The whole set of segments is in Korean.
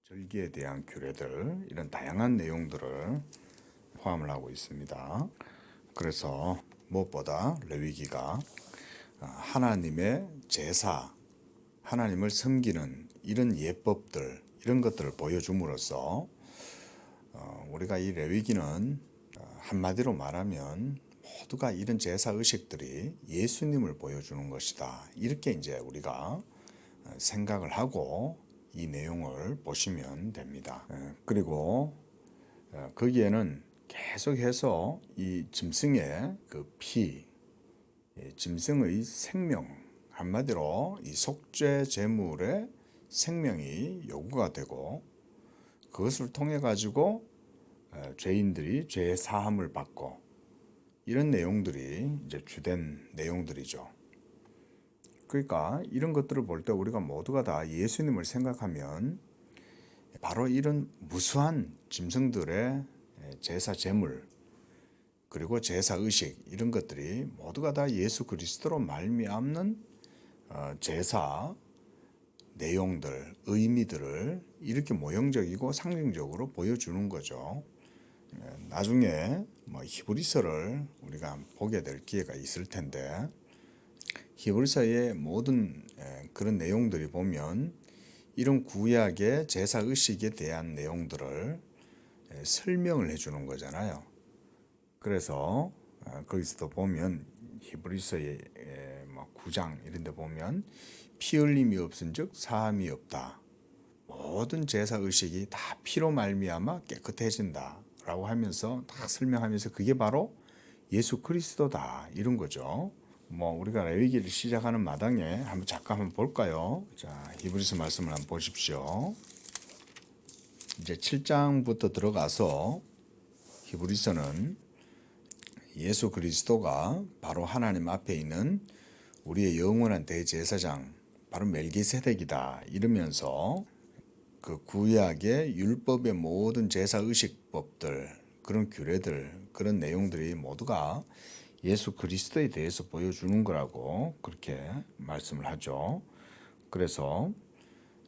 절기에 대한 규례들, 이런 다양한 내용들을 포함을 하고 있습니다. 그래서 무엇보다 레위기가 하나님의 제사, 하나님을 섬기는 이런 예법들, 이런 것들을 보여줌으로써 우리가 이 레위기는 한마디로 말하면 모두가 이런 제사 의식들이 예수님을 보여주는 것이다. 이렇게 이제 우리가 생각을 하고 이 내용을 보시면 됩니다. 그리고 거기에는 계속해서 이 짐승의 그 피, 짐승의 생명, 한마디로 이 속죄 제물의 생명이 요구가 되고 그것을 통해 가지고 죄인들이 죄 사함을 받고 이런 내용들이 이제 주된 내용들이죠. 그러니까 이런 것들을 볼 때 우리가 모두가 다 예수님을 생각하면 바로 이런 무수한 짐승들의 제사 제물 그리고 제사 의식 이런 것들이 모두가 다 예수 그리스도로 말미암는 제사 내용들, 의미들을 이렇게 모형적이고 상징적으로 보여주는 거죠. 나중에 히브리서를 우리가 보게 될 기회가 있을 텐데 히브리서의 모든 그런 내용들이 보면 이런 구약의 제사 의식에 대한 내용들을 설명을 해주는 거잖아요. 그래서 거기서도 보면 히브리서의 9장 이런 데 보면 피 흘림이 없은즉 사함이 없다. 모든 제사 의식이 다 피로 말미암아 깨끗해진다 라고 하면서 다 설명하면서 그게 바로 예수 그리스도다 이런 거죠. 우리가 레위기를 시작하는 마당에 잠깐 한번 볼까요? 자, 히브리서 말씀을 한번 보십시오. 이제 7장부터 들어가서 히브리서는 예수 그리스도가 바로 하나님 앞에 있는 우리의 영원한 대제사장, 바로 멜기세덱이다 이러면서 그 구약의 율법의 모든 제사 의식법들, 그런 규례들, 그런 내용들이 모두가 예수 그리스도에 대해서 보여주는 거라고 그렇게 말씀을 하죠. 그래서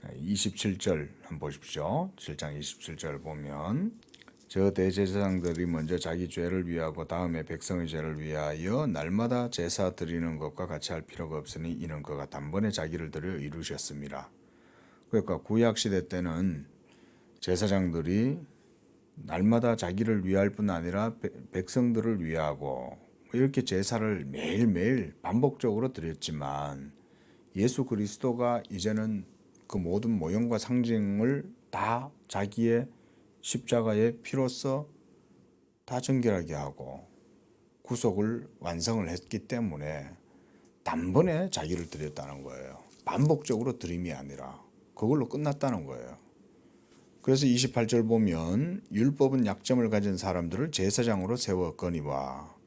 27절 한번 보십시오. 7장 27절 보면 저 대제사장들이 먼저 자기 죄를 위하고 다음에 백성의 죄를 위하여 날마다 제사 드리는 것과 같이 할 필요가 없으니 이는 그가 단번에 자기를 드려 이루셨습니다. 그러니까 구약시대 때는 제사장들이 날마다 자기를 위할 뿐 아니라 백성들을 위하고 이렇게 제사를 매일매일 반복적으로 드렸지만 예수 그리스도가 이제는 그 모든 모형과 상징을 다 자기의 십자가의 피로써 다 정결하게 하고 구속을 완성을 했기 때문에 단번에 자기를 드렸다는 거예요. 반복적으로 드림이 아니라 그걸로 끝났다는 거예요. 그래서 28절 보면 율법은 약점을 가진 사람들을 제사장으로 세웠거니와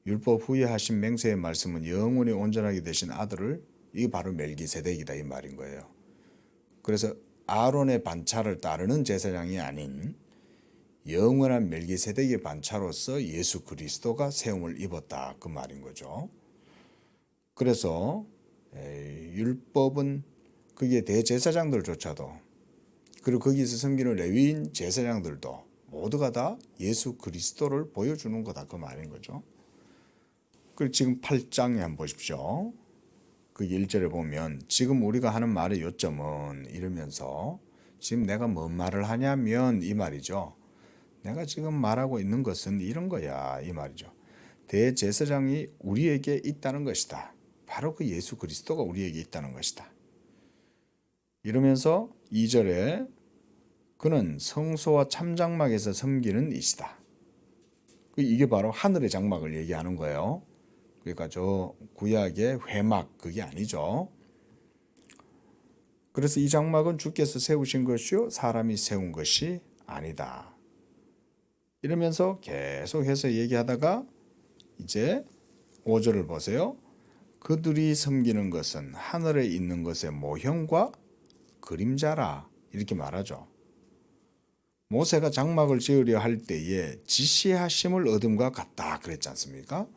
율법 후에 하신 맹세의 말씀은 영원히 온전하게 되신 아들을, 이게 바로 멜기세덱이다 이 말인 거예요. 그래서 아론의 반차를 따르는 제사장이 아닌 영원한 멜기세덱의 반차로서 예수 그리스도가 세움을 입었다 그 말인 거죠. 그래서 율법은 그게 대제사장들조차도 그리고 거기서 섬기는 레위인 제사장들도 모두가 다 예수 그리스도를 보여주는 거다 그 말인 거죠. 그리고 지금 8장에 한번 보십시오. 그 1절에 보면 지금 우리가 하는 말의 요점은 이러면서 지금 내가 뭔 말을 하냐면 이 말이죠. 내가 지금 말하고 있는 것은 이런 거야 이 말이죠. 대제사장이 우리에게 있다는 것이다. 바로 그 예수 그리스도가 우리에게 있다는 것이다. 이러면서 2절에 그는 성소와 참장막에서 섬기는 이시다. 이게 바로 하늘의 장막을 얘기하는 거예요. 그러니까 저 구약의 회막 그게 아니죠. 그래서 이 장막은 주께서 세우신 것이요 사람이 세운 것이 아니다. 이러면서 계속해서 얘기하다가 이제 5절을 보세요. 그들이 섬기는 것은 하늘에 있는 것의 모형과 그림자라 이렇게 말하죠. 모세가 장막을 지으려 할 때에 지시하심을 얻음과 같다 그랬지 않습니까?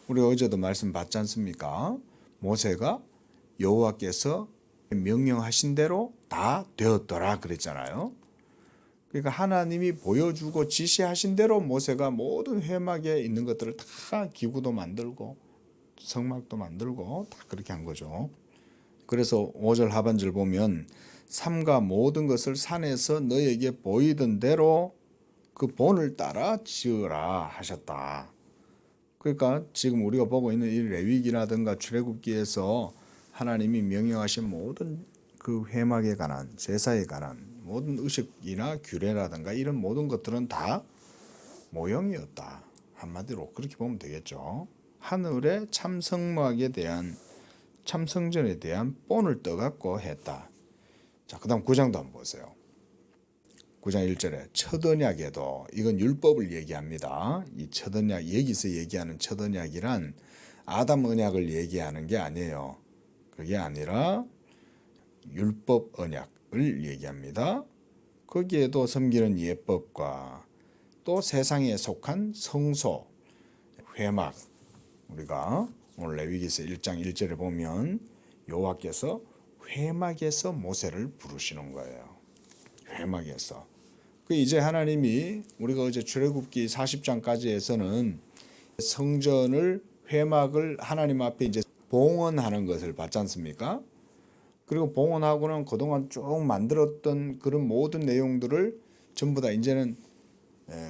우리 어제도 말씀 받지 않습니까? 모세가 여호와께서 명령하신 대로 다 되었더라 그랬잖아요. 그러니까 하나님이 보여주고 지시하신 대로 모세가 모든 회막에 있는 것들을 다 기구도 만들고 성막도 만들고 다 그렇게 한 거죠. 그래서 5절 하반절 보면 삼가 모든 것을 산에서 너에게 보이던 대로 그 본을 따라 지으라 하셨다. 그러니까 지금 우리가 보고 있는 이 레위기라든가 출애굽기에서 하나님이 명령하신 모든 그 회막에 관한 제사에 관한 모든 의식이나 규례라든가 이런 모든 것들은 다 모형이었다. 한마디로 그렇게 보면 되겠죠. 하늘의 참성막에 대한 참성전에 대한 본을 떠갖고 했다. 자, 그다음 9장도 한번 보세요. 9장 1절에 첫 언약에도 이건 율법을 얘기합니다. 이 첫 언약 여기서 얘기하는 첫 언약이란 아담 언약을 얘기하는 게 아니에요. 그게 아니라 율법 언약을 얘기합니다. 거기에도 섬기는 예법과 또 세상에 속한 성소, 회막, 우리가 오늘 레위기서 1장 1절에 보면 여호와께서 회막에서 모세를 부르시는 거예요. 회막에서. 그 이제 하나님이 우리가 어제 출애굽기 40장까지에서는 성전을 회막을 하나님 앞에 이제 봉헌하는 것을 봤지 않습니까? 그리고 봉헌하고는 그동안 쭉 만들었던 그런 모든 내용들을 전부 다 이제는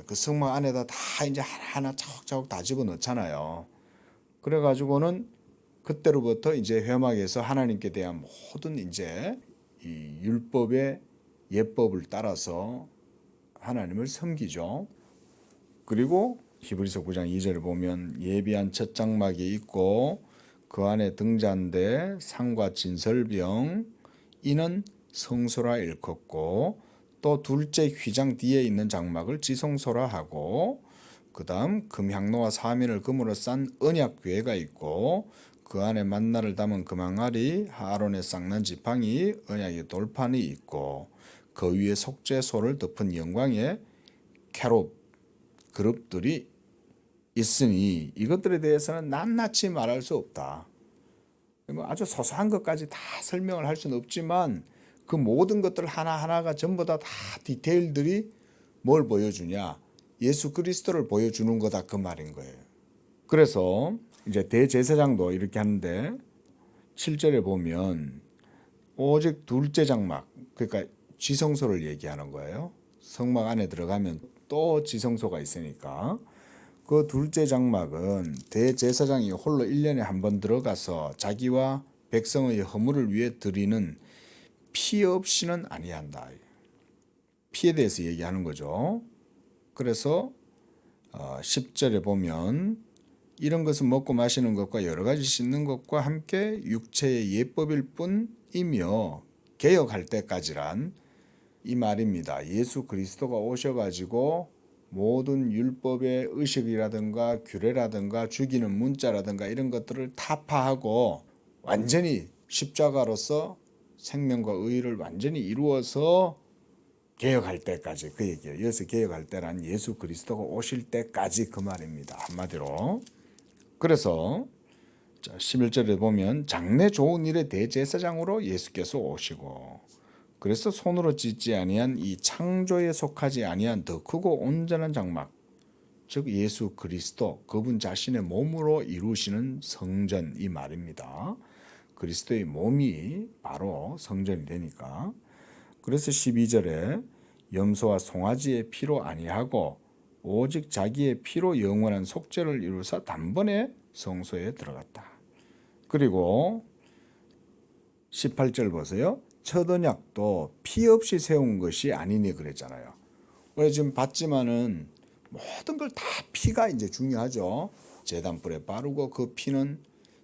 그 성막 안에다 다 이제 하나하나 차곡차곡 다 집어넣잖아요. 그래가지고는 그때로부터 이제 회막에서 하나님께 대한 모든 이제 이 율법의 예법을 따라서 하나님을 섬기죠. 그리고 히브리서 9장 2절을 보면 예비한 첫 장막이 있고 그 안에 등잔대 상과 진설병 이는 성소라 일컫고 또 둘째 휘장 뒤에 있는 장막을 지성소라 하고 그 다음 금향로와 사면을 금으로 싼 언약궤가 있고 그 안에 만나를 담은 금항아리 아론의 쌍난 지팡이 언약의 돌판이 있고 그 위에 속죄소를 덮은 영광의 캐롭 그룹들이 있으니 이것들에 대해서는 낱낱이 말할 수 없다. 아주 소소한 것까지 다 설명을 할 수는 없지만 그 모든 것들 하나하나가 전부 다 디테일들이 뭘 보여주냐? 예수 그리스도를 보여주는 거다 그 말인 거예요. 그래서 이제 대제사장도 이렇게 하는데 7절에 보면 오직 둘째 장막 그러니까 지성소를 얘기하는 거예요. 성막 안에 들어가면 또 지성소가 있으니까 그 둘째 장막은 대제사장이 홀로 1년에 한 번 들어가서 자기와 백성의 허물을 위해 드리는 피 없이는 아니한다. 피에 대해서 얘기하는 거죠. 그래서 10절에 보면 이런 것은 먹고 마시는 것과 여러 가지 씻는 것과 함께 육체의 예법일 뿐이며 개혁할 때까지란 이 말입니다. 예수 그리스도가 오셔가지고 모든 율법의 의식이라든가 규례라든가 죽이는 문자라든가 이런 것들을 타파하고 완전히 십자가로서 생명과 의를 완전히 이루어서 개혁할 때까지 그 얘기예요. 여기서 개혁할 때란 예수 그리스도가 오실 때까지 그 말입니다. 한마디로. 그래서 11절에 보면 장래 좋은 일의 대제사장으로 예수께서 오시고 그래서 손으로 짓지 아니한 이 창조에 속하지 아니한 더 크고 온전한 장막 즉 예수 그리스도 그분 자신의 몸으로 이루시는 성전 이 말입니다. 그리스도의 몸이 바로 성전이 되니까 그래서 12절에 염소와 송아지의 피로 아니하고 오직 자기의 피로 영원한 속죄를 이루사 단번에 성소에 들어갔다. 그리고 18절 보세요. 첫 언약도 피 없이 세운 것이 아니니 그랬잖아요. 우리 지금 봤지만은 모든 걸 다 피가 이제 중요하죠. 제단불에 바르고 그 피는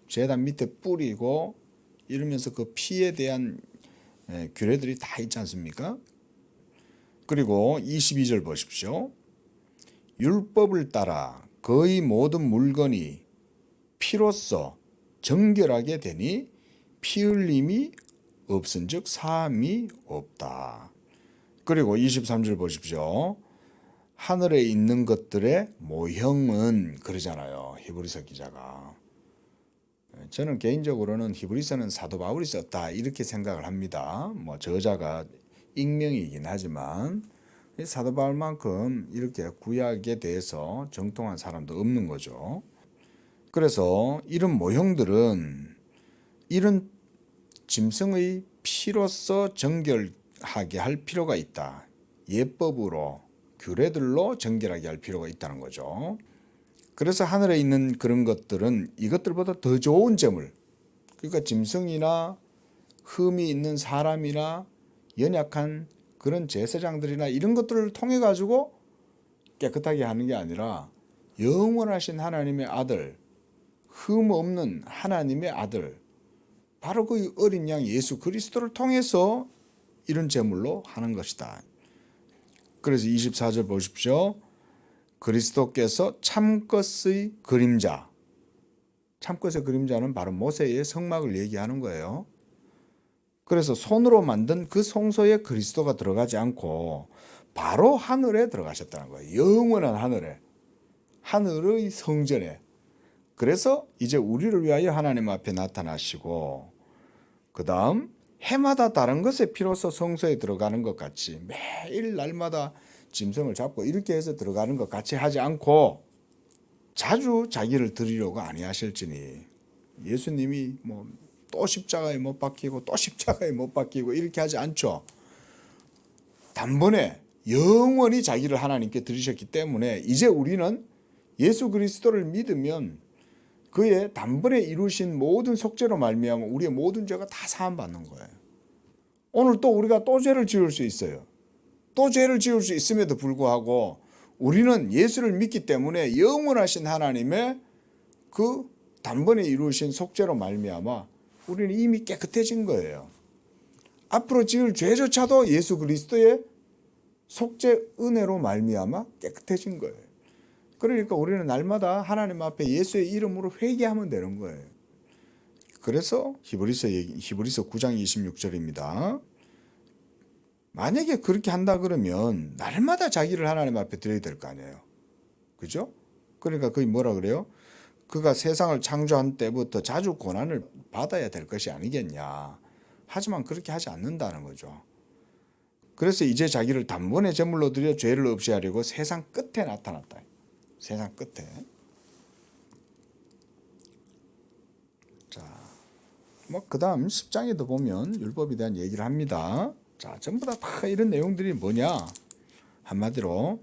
제단 밑에 뿌리고 이러면서 그 피에 대한 규례들이 다 있지 않습니까? 그리고 22절 보십시오. 율법을 따라 거의 모든 물건이 피로써 정결하게 되니 피 흘림이 없은즉 사함이 없다. 그리고 23절 보십시오. 하늘에 있는 것들의 모형은 그러잖아요. 히브리서 기자가. 저는 개인적으로는 히브리서는 사도 바울이 썼다 이렇게 생각을 합니다. 뭐 저자가 익명이긴 하지만 사도 바울만큼 이렇게 구약에 대해서 정통한 사람도 없는 거죠. 그래서 이런 모형들은 이런 짐승의 피로서 정결하게 할 필요가 있다. 예법으로 규례들로 정결하게 할 필요가 있다는 거죠. 그래서 하늘에 있는 그런 것들은 이것들보다 더 좋은 제물, 그러니까 짐승이나 흠이 있는 사람이나 연약한 그런 제사장들이나 이런 것들을 통해 가지고 깨끗하게 하는 게 아니라 영원하신 하나님의 아들, 흠 없는 하나님의 아들, 바로 그 어린 양 예수 그리스도를 통해서 이런 제물로 하는 것이다. 그래서 24절 보십시오. 그리스도께서 참것의 그림자, 참것의 그림자는 바로 모세의 성막을 얘기하는 거예요. 그래서 손으로 만든 그 성소에 그리스도가 들어가지 않고 바로 하늘에 들어가셨다는 거예요. 영원한 하늘에, 하늘의 성전에. 그래서 이제 우리를 위하여 하나님 앞에 나타나시고, 그 다음 해마다 다른 것에 피로써 성소에 들어가는 것 같이 매일 날마다 짐승을 잡고 이렇게 해서 들어가는 것 같이 하지 않고 자주 자기를 드리려고 아니하실지니, 예수님이 뭐 또 십자가에 못 박히고 또 십자가에 못 박히고 이렇게 하지 않죠. 단번에 영원히 자기를 하나님께 드리셨기 때문에 이제 우리는 예수 그리스도를 믿으면 그의 단번에 이루신 모든 속죄로 말미암아 우리의 모든 죄가 다 사함받는 거예요. 오늘 또 우리가 또 죄를 지을 수 있어요. 또 죄를 지을 수 있음에도 불구하고 우리는 예수를 믿기 때문에 영원하신 하나님의 그 단번에 이루신 속죄로 말미암아 우리는 이미 깨끗해진 거예요. 앞으로 지을 죄조차도 예수 그리스도의 속죄 은혜로 말미암아 깨끗해진 거예요. 그러니까 우리는 날마다 하나님 앞에 예수의 이름으로 회개하면 되는 거예요. 그래서 히브리서 9장 26절입니다. 만약에 그렇게 한다 그러면 날마다 자기를 하나님 앞에 드려야 될 거 아니에요. 그죠? 그러니까 그게 뭐라 그래요? 그가 세상을 창조한 때부터 자주 고난을 받아야 될 것이 아니겠냐. 하지만 그렇게 하지 않는다는 거죠. 그래서 이제 자기를 단번에 제물로 드려 죄를 없이 하려고 세상 끝에 나타났다. 세상 끝에. 자, 뭐 그다음 10장에도 보면 율법에 대한 얘기를 합니다. 자, 전부 다 이런 내용들이 뭐냐? 한마디로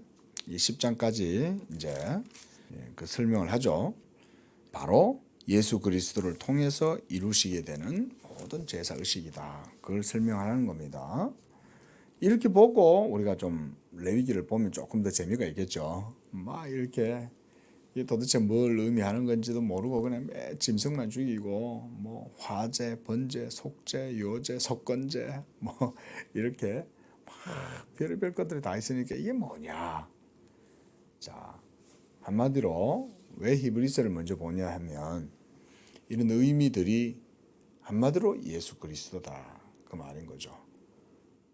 이 10장까지 이제 그 설명을 하죠. 바로 예수 그리스도를 통해서 이루시게 되는 모든 제사 의식이다. 그걸 설명하는 겁니다. 이렇게 보고 우리가 좀 레위기를 보면 조금 더 재미가 있겠죠. 막 이렇게 이게 도대체 뭘 의미하는 건지도 모르고 그냥 매 짐승만 죽이고 뭐 화제, 번제, 속죄, 요제, 속건제 뭐 이렇게 막 별의별 것들이 다 있으니까 이게 뭐냐. 자, 한마디로 왜 히브리서를 먼저 보냐 하면 이런 의미들이 한마디로 예수 그리스도다 그 말인 거죠.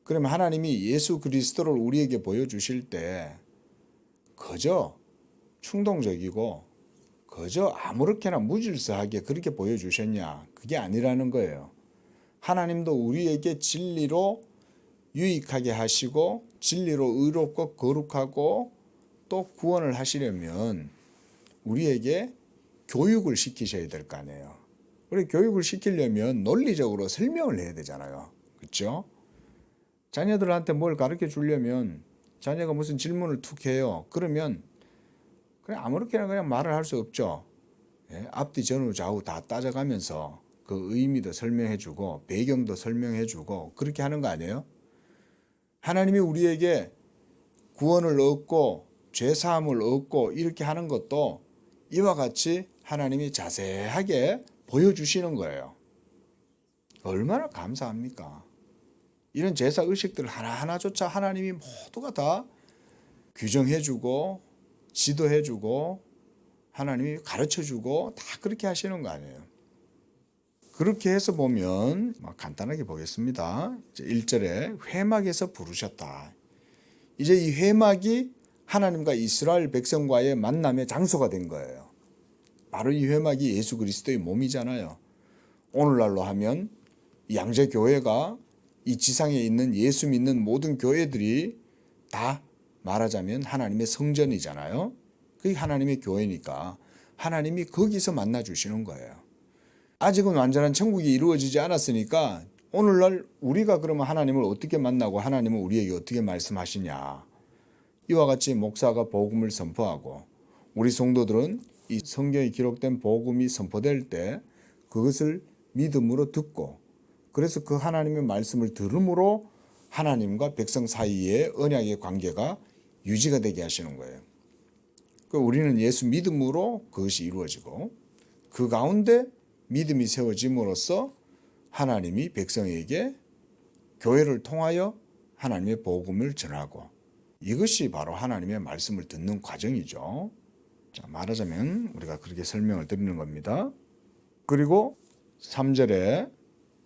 그러면 하나님이 예수 그리스도를 우리에게 보여주실 때 그저 충동적이고 그저 아무렇게나 무질서하게 그렇게 보여주셨냐, 그게 아니라는 거예요. 하나님도 우리에게 진리로 유익하게 하시고 진리로 의롭고 거룩하고 또 구원을 하시려면 우리에게 교육을 시키셔야 될 거 아니에요. 우리 교육을 시키려면 논리적으로 설명을 해야 되잖아요. 그렇죠? 자녀들한테 뭘 가르쳐 주려면 자녀가 무슨 질문을 툭 해요. 그러면 그냥 아무렇게나 그냥 말을 할 수 없죠. 예? 앞뒤 전후 좌우 다 따져가면서 그 의미도 설명해 주고 배경도 설명해 주고 그렇게 하는 거 아니에요? 하나님이 우리에게 구원을 얻고 죄사함을 얻고 이렇게 하는 것도 이와 같이 하나님이 자세하게 보여주시는 거예요. 얼마나 감사합니까? 이런 제사 의식들 하나하나조차 하나님이 모두가 다 규정해주고 지도해주고 하나님이 가르쳐주고 다 그렇게 하시는 거 아니에요. 그렇게 해서 보면 간단하게 보겠습니다. 1절에 회막에서 부르셨다. 이제 이 회막이 하나님과 이스라엘 백성과의 만남의 장소가 된 거예요. 바로 이 회막이 예수 그리스도의 몸이잖아요. 오늘날로 하면 양재교회가 이 지상에 있는 예수 믿는 모든 교회들이 다 말하자면 하나님의 성전이잖아요. 그게 하나님의 교회니까 하나님이 거기서 만나 주시는 거예요. 아직은 완전한 천국이 이루어지지 않았으니까 오늘날 우리가 그러면 하나님을 어떻게 만나고 하나님은 우리에게 어떻게 말씀하시냐. 이와 같이 목사가 복음을 선포하고 우리 성도들은 이 성경에 기록된 복음이 선포될 때 그것을 믿음으로 듣고 그래서 그 하나님의 말씀을 들음으로 하나님과 백성 사이의 언약의 관계가 유지가 되게 하시는 거예요. 우리는 예수 믿음으로 그것이 이루어지고 그 가운데 믿음이 세워짐으로써 하나님이 백성에게 교회를 통하여 하나님의 복음을 전하고 이것이 바로 하나님의 말씀을 듣는 과정이죠. 자, 말하자면 우리가 그렇게 설명을 드리는 겁니다. 그리고 3절에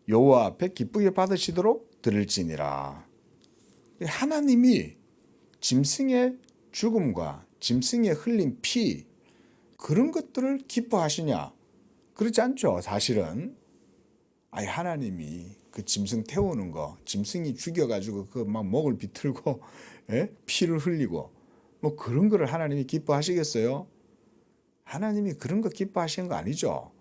여호와 앞에 기쁘게 받으시도록 드릴지니라. 하나님이 짐승의 죽음과 짐승의 흘린 피 그런 것들을 기뻐하시냐? 그렇지 않죠. 사실은 하나님이 그 짐승 태우는 거, 짐승이 죽여가지고 그 막 목을 비틀고 피를 흘리고 뭐 그런 거를 하나님이 기뻐하시겠어요? 하나님이 그런 거 기뻐하시는 거 아니죠.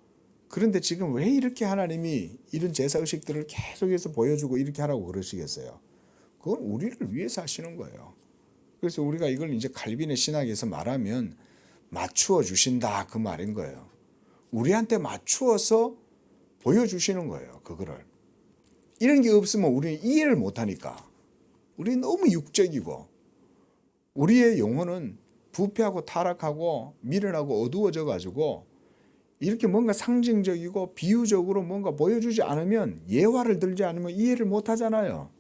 그런데 지금 왜 이렇게 하나님이 이런 제사 의식들을 계속해서 보여주고 이렇게 하라고 그러시겠어요? 그건 우리를 위해서 하시는 거예요. 그래서 우리가 이걸 이제 칼빈의 신학에서 말하면 맞추어 주신다 그 말인 거예요. 우리한테 맞추어서 보여주시는 거예요. 그거를. 이런 게 없으면 우리는 이해를 못하니까. 우리는 너무 육적이고 우리의 영혼은 부패하고 타락하고 미련하고 어두워져 가지고 이렇게 뭔가 상징적이고 비유적으로 뭔가 보여주지 않으면 예화를 들지 않으면 이해를 못하잖아요.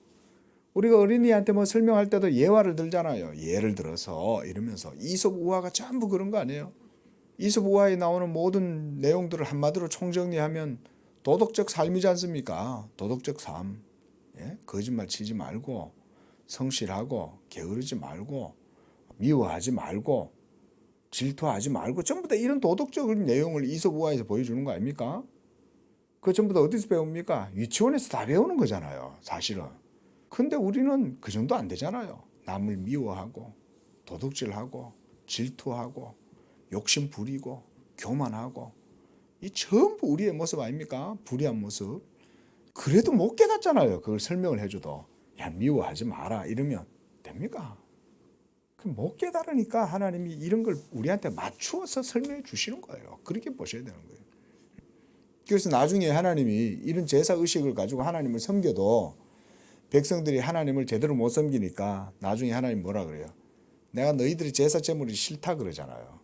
우리가 어린이한테 뭐 설명할 때도 예화를 들잖아요. 예를 들어서 이러면서 이솝 우화가 전부 그런 거 아니에요? 이솝 우화에 나오는 모든 내용들을 한마디로 총정리하면 도덕적 삶이지 않습니까? 도덕적 삶. 거짓말 치지 말고 성실하고 게으르지 말고 미워하지 말고 질투하지 말고 전부 다 이런 도덕적인 내용을 이솝 우화에서 보여주는 거 아닙니까? 그거 전부 다 어디서 배웁니까? 유치원에서 다 배우는 거잖아요. 사실은. 근데 우리는 그 정도 안 되잖아요. 남을 미워하고 도둑질하고 질투하고 욕심 부리고 교만하고 이 전부 우리의 모습 아닙니까? 불의한 모습. 그래도 못 깨닫잖아요. 그걸 설명을 해줘도. 야, 미워하지 마라 이러면 됩니까? 못 깨달으니까 하나님이 이런 걸 우리한테 맞추어서 설명해 주시는 거예요. 그렇게 보셔야 되는 거예요. 그래서 나중에 하나님이 이런 제사 의식을 가지고 하나님을 섬겨도 백성들이 하나님을 제대로 못 섬기니까 나중에 하나님 뭐라 그래요? 내가 너희들이 제사 제물이 싫다 그러잖아요.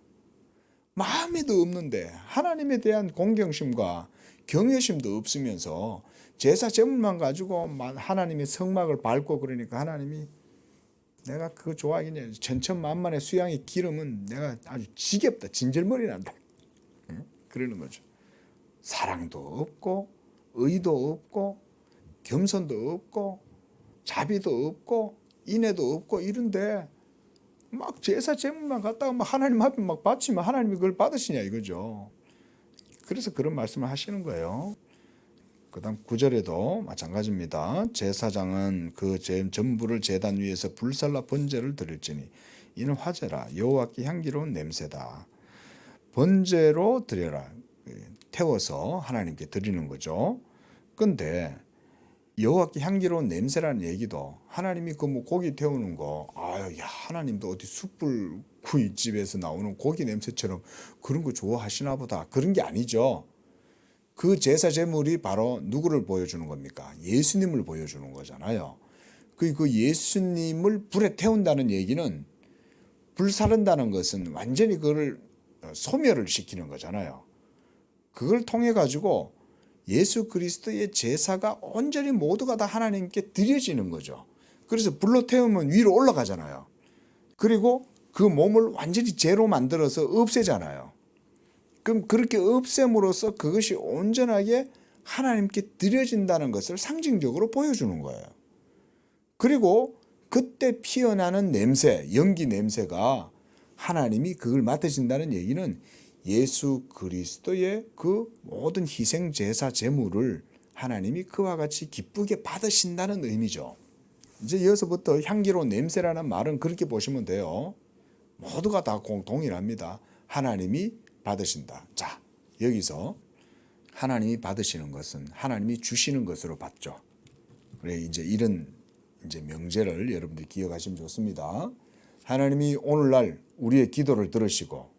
마음에도 없는데 하나님에 대한 공경심과 경외심도 없으면서 제사 제물만 가지고 하나님의 성막을 밟고 그러니까 하나님이 내가 그거 좋아하겠냐. 천천만만의 수양의 기름은 내가 아주 지겹다. 진절머리 난다. 그러는 거죠. 사랑도 없고 의도 없고 겸손도 없고 자비도 없고 인애도 없고 이런데 막 제사 제물만 갖다가 막 하나님 앞에 막 바치면 하나님이 그걸 받으시냐 이거죠. 그래서 그런 말씀을 하시는 거예요. 그 다음 9절에도 마찬가지입니다. 제사장은 그 전부를 제단 위에서 불살라 번제를 드릴지니 이는 화제라 여호와께 향기로운 냄새다. 번제로 드려라. 태워서 하나님께 드리는 거죠. 근데 여호와께 향기로운 냄새라는 얘기도 하나님이 그 뭐 고기 태우는 거 야 하나님도 어디 숯불 구이집에서 나오는 고기 냄새처럼 그런 거 좋아하시나 보다. 그런 게 아니죠. 그 제사 제물이 바로 누구를 보여주는 겁니까? 예수님을 보여주는 거잖아요. 그 예수님을 불에 태운다는 얘기는 불사른다는 것은 완전히 그걸 소멸을 시키는 거잖아요. 그걸 통해 가지고 예수 그리스도의 제사가 온전히 모두가 다 하나님께 드려지는 거죠. 그래서 불로 태우면 위로 올라가잖아요. 그리고 그 몸을 완전히 죄로 만들어서 없애잖아요. 그럼 그렇게 없앰으로써 그것이 온전하게 하나님께 드려진다는 것을 상징적으로 보여주는 거예요. 그리고 그때 피어나는 냄새, 연기 냄새가 하나님이 그걸 맡으신다는 얘기는 예수 그리스도의 그 모든 희생 제사 제물을 하나님이 그와 같이 기쁘게 받으신다는 의미죠. 이제 여기서부터 향기로운 냄새라는 말은 그렇게 보시면 돼요. 모두가 다 동일합니다. 하나님이 받으신다. 자, 여기서 하나님이 받으시는 것은 하나님이 주시는 것으로 봤죠. 그래 이제 이런 이제 명제를 여러분들이 기억하시면 좋습니다. 하나님이 오늘날 우리의 기도를 들으시고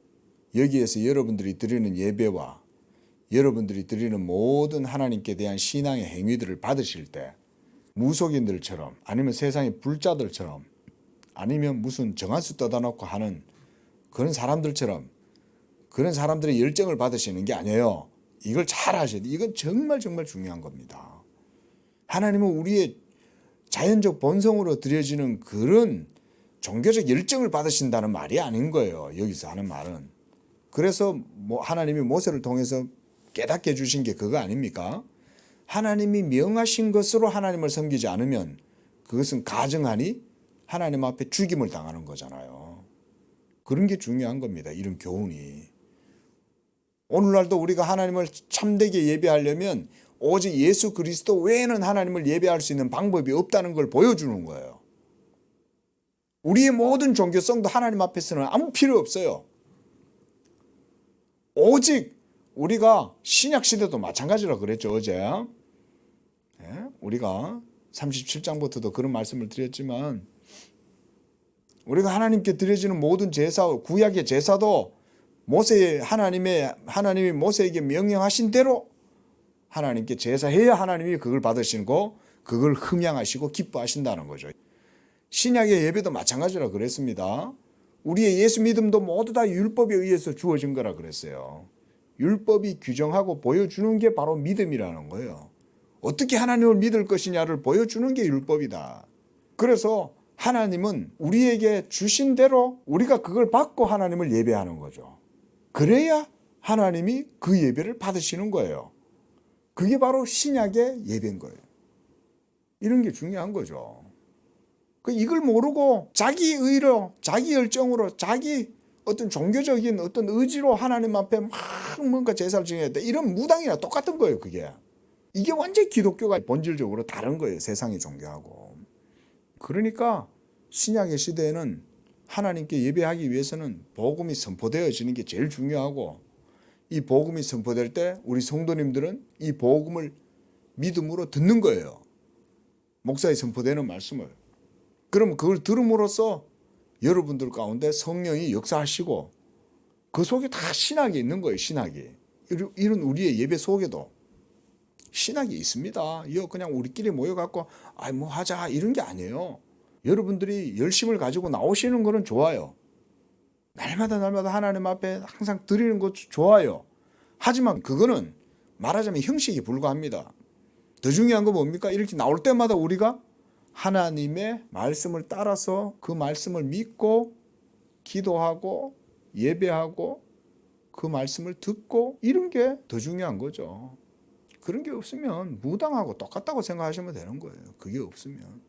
여기에서 여러분들이 드리는 예배와 여러분들이 드리는 모든 하나님께 대한 신앙의 행위들을 받으실 때 무속인들처럼 아니면 세상의 불자들처럼 아니면 무슨 정한수 떠다 놓고 하는 그런 사람들처럼 그런 사람들의 열정을 받으시는 게 아니에요. 이걸 잘 아셔야 돼요. 이건 정말 중요한 겁니다. 하나님은 우리의 자연적 본성으로 드려지는 그런 종교적 열정을 받으신다는 말이 아닌 거예요. 여기서 하는 말은. 그래서 하나님이 모세를 통해서 깨닫게 해주신 게 그거 아닙니까? 하나님이 명하신 것으로 하나님을 섬기지 않으면 그것은 가증하니 하나님 앞에 죽임을 당하는 거잖아요. 그런 게 중요한 겁니다. 이런 교훈이. 오늘날도 우리가 하나님을 참되게 예배하려면 오직 예수 그리스도 외에는 하나님을 예배할 수 있는 방법이 없다는 걸 보여주는 거예요. 우리의 모든 종교성도 하나님 앞에서는 아무 필요 없어요. 오직 우리가 신약시대도 마찬가지라 그랬죠. 어제 우리가 37장부터도 그런 말씀을 드렸지만 우리가 하나님께 드려지는 모든 제사, 구약의 제사도 하나님이 모세에게 명령하신 대로 하나님께 제사해야 하나님이 그걸 받으시고 그걸 흥양하시고 기뻐하신다는 거죠. 신약의 예배도 마찬가지라 그랬습니다. 우리의 예수 믿음도 모두 다 율법에 의해서 주어진 거라 그랬어요. 율법이 규정하고 보여주는 게 바로 믿음이라는 거예요. 어떻게 하나님을 믿을 것이냐를 보여주는 게 율법이다. 그래서 하나님은 우리에게 주신 대로 우리가 그걸 받고 하나님을 예배하는 거죠. 그래야 하나님이 그 예배를 받으시는 거예요. 그게 바로 신약의 예배인 거예요. 이런 게 중요한 거죠. 이걸 모르고 자기 의로, 자기 열정으로, 자기 어떤 종교적인 어떤 의지로 하나님 앞에 막 뭔가 제사를 지내야 돼. 이런 무당이나 똑같은 거예요, 그게. 이게 완전히 기독교가 본질적으로 다른 거예요, 세상의 종교하고. 그러니까 신약의 시대에는 하나님께 예배하기 위해서는 복음이 선포되어지는 게 제일 중요하고 이 복음이 선포될 때 우리 성도님들은 이 복음을 믿음으로 듣는 거예요. 목사의 선포되는 말씀을. 그럼 그걸 들음으로써 여러분들 가운데 성령이 역사하시고 그 속에 다 신학이 있는 거예요. 신학이. 이런 우리의 예배 속에도 신학이 있습니다. 이거 그냥 우리끼리 모여갖고 뭐 하자 이런 게 아니에요. 여러분들이 열심을 가지고 나오시는 거는 좋아요. 날마다 하나님 앞에 항상 드리는 것도 좋아요. 하지만 그거는 말하자면 형식이 불과합니다. 더 중요한 건 뭡니까? 이렇게 나올 때마다 우리가 하나님의 말씀을 따라서 그 말씀을 믿고 기도하고 예배하고 그 말씀을 듣고 이런 게 더 중요한 거죠. 그런 게 없으면 무당하고 똑같다고 생각하시면 되는 거예요. 그게 없으면.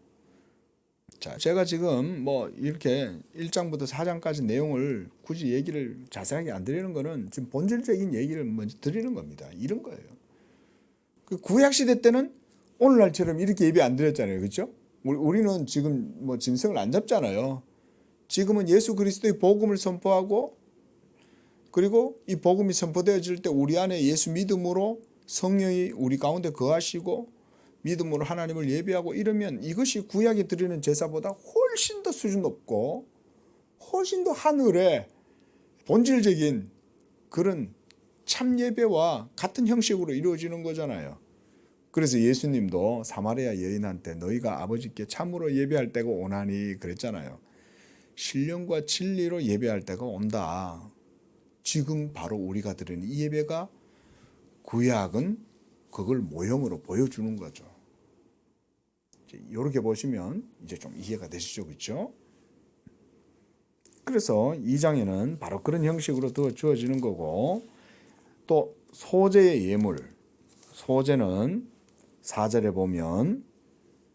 자, 제가 지금 이렇게 1장부터 4장까지 내용을 굳이 얘기를 자세하게 안 드리는 거는 지금 본질적인 얘기를 먼저 드리는 겁니다. 이런 거예요. 그 구약시대 때는 오늘날처럼 이렇게 예배 안 드렸잖아요. 그렇죠? 우리는 지금 짐승을 안 잡잖아요. 지금은 예수 그리스도의 복음을 선포하고 그리고 이 복음이 선포되어질 때 우리 안에 예수 믿음으로 성령이 우리 가운데 거하시고 믿음으로 하나님을 예배하고 이러면 이것이 구약에 드리는 제사보다 훨씬 더 수준 높고 훨씬 더 하늘의 본질적인 그런 참 예배와 같은 형식으로 이루어지는 거잖아요. 그래서 예수님도 사마리아 여인한테 너희가 아버지께 참으로 예배할 때가 오나니 그랬잖아요. 신령과 진리로 예배할 때가 온다. 지금 바로 우리가 드리는 이 예배가 구약은 그걸 모형으로 보여주는 거죠. 이렇게 보시면 이제 좀 이해가 되시죠, 그렇죠? 그래서 2장에는 바로 그런 형식으로 주어지는 거고 또 소제의 예물, 소제는 4절에 보면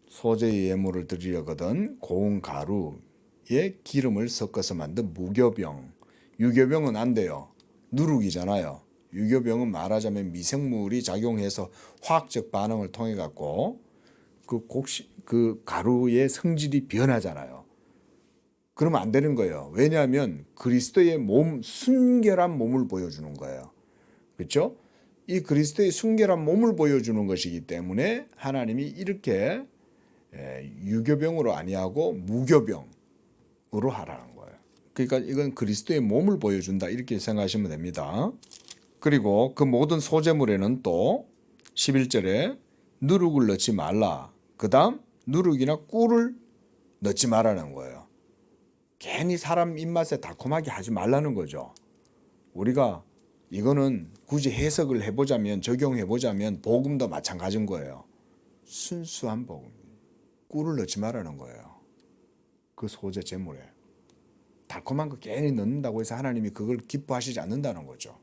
소제의 예물을 드리려거든 고운 가루에 기름을 섞어서 만든 무교병, 유교병은 안 돼요. 누룩이잖아요. 유교병은 말하자면 미생물이 작용해서 화학적 반응을 통해 갖고 그 가루의 성질이 변하잖아요. 그러면 안 되는 거예요. 왜냐하면 그리스도의 몸, 순결한 몸을 보여주는 거예요. 그렇죠? 이 그리스도의 순결한 몸을 보여주는 것이기 때문에 하나님이 이렇게 유교병으로 아니하고 무교병으로 하라는 거예요. 그러니까 이건 그리스도의 몸을 보여준다 이렇게 생각하시면 됩니다. 그리고 그 모든 소재물에는 또 11절에 누룩을 넣지 말라. 그 다음 누룩이나 꿀을 넣지 말라는 거예요. 괜히 사람 입맛에 달콤하게 하지 말라는 거죠. 우리가 이거는 굳이 해석을 해보자면 적용해보자면 복음도 마찬가지인 거예요. 순수한 복음. 꿀을 넣지 말라는 거예요. 그 소재 제물에. 달콤한 거 괜히 넣는다고 해서 하나님이 그걸 기뻐하시지 않는다는 거죠.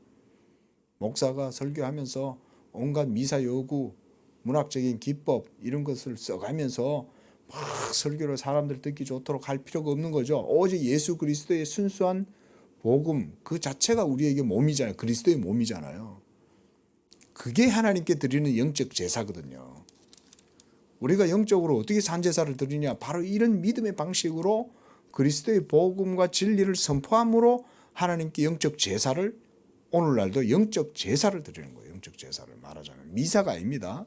목사가 설교하면서 온갖 미사여구, 문학적인 기법 이런 것을 써가면서 막 설교를 사람들 듣기 좋도록 할 필요가 없는 거죠. 오직 예수 그리스도의 순수한 복음 그 자체가 우리에게 몸이잖아요. 그리스도의 몸이잖아요. 그게 하나님께 드리는 영적 제사거든요. 우리가 영적으로 어떻게 산제사를 드리냐? 바로 이런 믿음의 방식으로 그리스도의 복음과 진리를 선포함으로 하나님께 영적 제사를 오늘날도 영적 제사를 드리는 거예요. 영적 제사를 말하자면 미사가 아닙니다.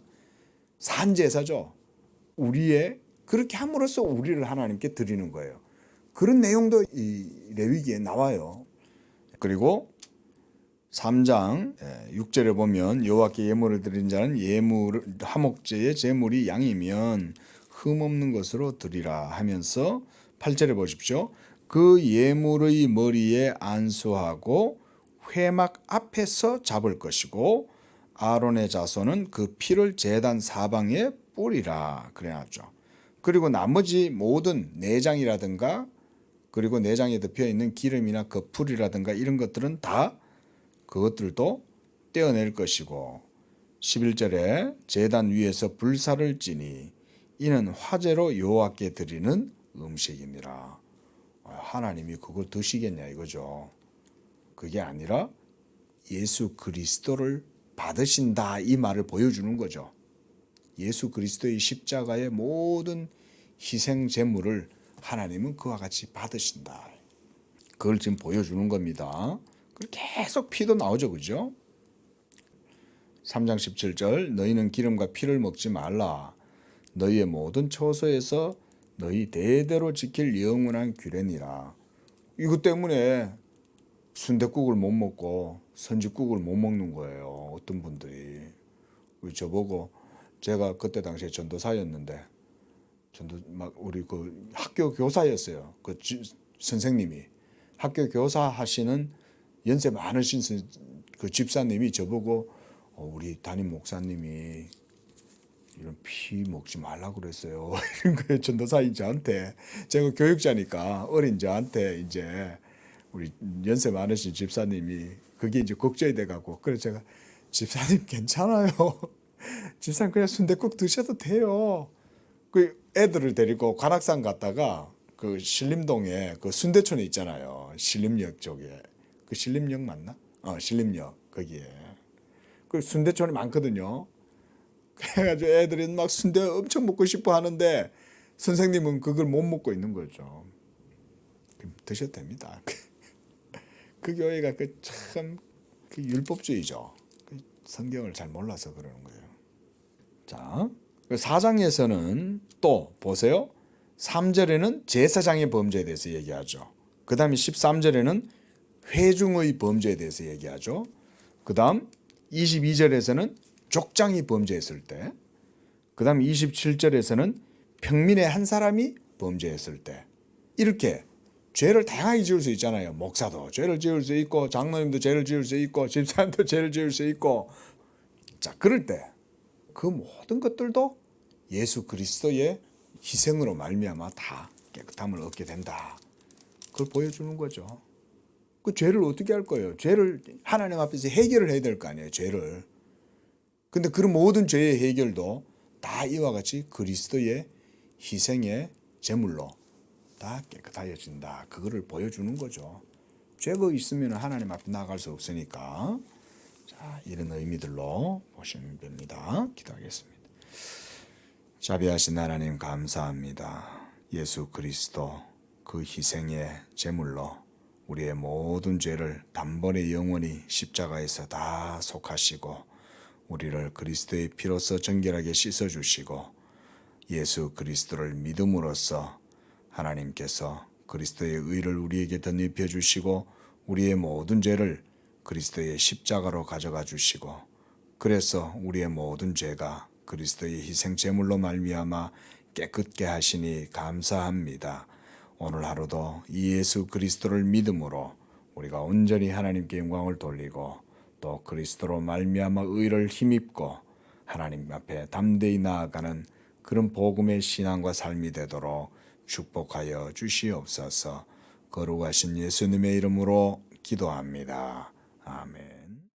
산제사죠. 우리의 그렇게 함으로써 우리를 하나님께 드리는 거예요. 그런 내용도 이 레위기에 나와요. 그리고 3장 6절에 보면 여호와께 예물을 드린 자는 화목제의 제물이 양이면 흠없는 것으로 드리라 하면서 8절에 보십시오. 그 예물의 머리에 안수하고 회막 앞에서 잡을 것이고 아론의 자손은 그 피를 제단 사방에 뿌리라 그래놨죠. 그리고 나머지 모든 내장이라든가 그리고 내장에 덮여 있는 기름이나 그 풀이라든가 이런 것들은 다 그것들도 떼어낼 것이고 11절에 제단 위에서 불사를 찌니 이는 화제로 여호와께 드리는 음식이니라. 하나님이 그걸 드시겠냐 이거죠. 그게 아니라 예수 그리스도를 받으신다 이 말을 보여주는 거죠. 예수 그리스도의 십자가의 모든 희생 제물을 하나님은 그와 같이 받으신다. 그걸 지금 보여주는 겁니다. 계속 피도 나오죠. 그죠? 3장 17절 너희는 기름과 피를 먹지 말라. 너희의 모든 처소에서 너희 대대로 지킬 영원한 규례니라. 이것 때문에 순댓국을 못 먹고 선지국을 못 먹는 거예요. 어떤 분들이. 저보고 제가 그때 당시에 전도사였는데 우리 그 학교 교사였어요. 그 선생님이 학교 교사 하시는 연세 많으신 그 집사님이 저보고 우리 담임 목사님이 이런 피 먹지 말라고 그랬어요. 이런 거예요. 전도사인 저한테. 제가 교육자니까 어린 저한테 이제 우리 연세 많으신 집사님이 그게 이제 걱정이 돼가고 그래서 제가 집사님 괜찮아요. 집사님 그냥 순댓국 드셔도 돼요. 그 애들을 데리고 관악산 갔다가 그 신림동에 그 순대촌에 있잖아요. 신림역 쪽에. 그 신림역 맞나? 신림역 거기에. 그 순대촌이 많거든요. 그래가지고 애들이 막 순대 엄청 먹고 싶어 하는데 선생님은 그걸 못 먹고 있는 거죠. 드셔도 됩니다. 그 교회가 참 율법주의죠. 성경을 잘 몰라서 그러는 거예요. 자, 4장에서는 또 보세요. 3절에는 제사장의 범죄에 대해서 얘기하죠. 그 다음에 13절에는 회중의 범죄에 대해서 얘기하죠. 그 다음 22절에서는 족장이 범죄했을 때, 그 다음 27절에서는 평민의 한 사람이 범죄했을 때, 이렇게 죄를 다양하게 지을 수 있잖아요. 목사도 죄를 지을 수 있고 장로님도 죄를 지을 수 있고 집사님도 죄를 지을 수 있고. 자, 그럴 때 그 모든 것들도 예수 그리스도의 희생으로 말미암아 다 깨끗함을 얻게 된다. 그걸 보여주는 거죠. 그 죄를 어떻게 할 거예요? 죄를 하나님 앞에서 해결을 해야 될 거 아니에요. 죄를. 근데 그런 모든 죄의 해결도 다 이와 같이 그리스도의 희생의 제물로 다 깨끗하여진다. 그거를 보여주는 거죠. 죄가 있으면 하나님 앞에 나갈 수 없으니까 자, 이런 의미들로 보시면 됩니다. 기도하겠습니다. 자비하신 하나님 감사합니다. 예수 그리스도 그 희생의 제물로 우리의 모든 죄를 단번에 영원히 십자가에서 다 속하시고 우리를 그리스도의 피로써 정결하게 씻어주시고 예수 그리스도를 믿음으로써 하나님께서 그리스도의 의를 우리에게 덧입혀 주시고 우리의 모든 죄를 그리스도의 십자가로 가져가 주시고 그래서 우리의 모든 죄가 그리스도의 희생 제물로 말미암아 깨끗게 하시니 감사합니다. 오늘 하루도 이 예수 그리스도를 믿음으로 우리가 온전히 하나님께 영광을 돌리고 또 그리스도로 말미암아 의를 힘입고 하나님 앞에 담대히 나아가는 그런 복음의 신앙과 삶이 되도록 축복하여 주시옵소서. 거룩하신 예수님의 이름으로 기도합니다. 아멘.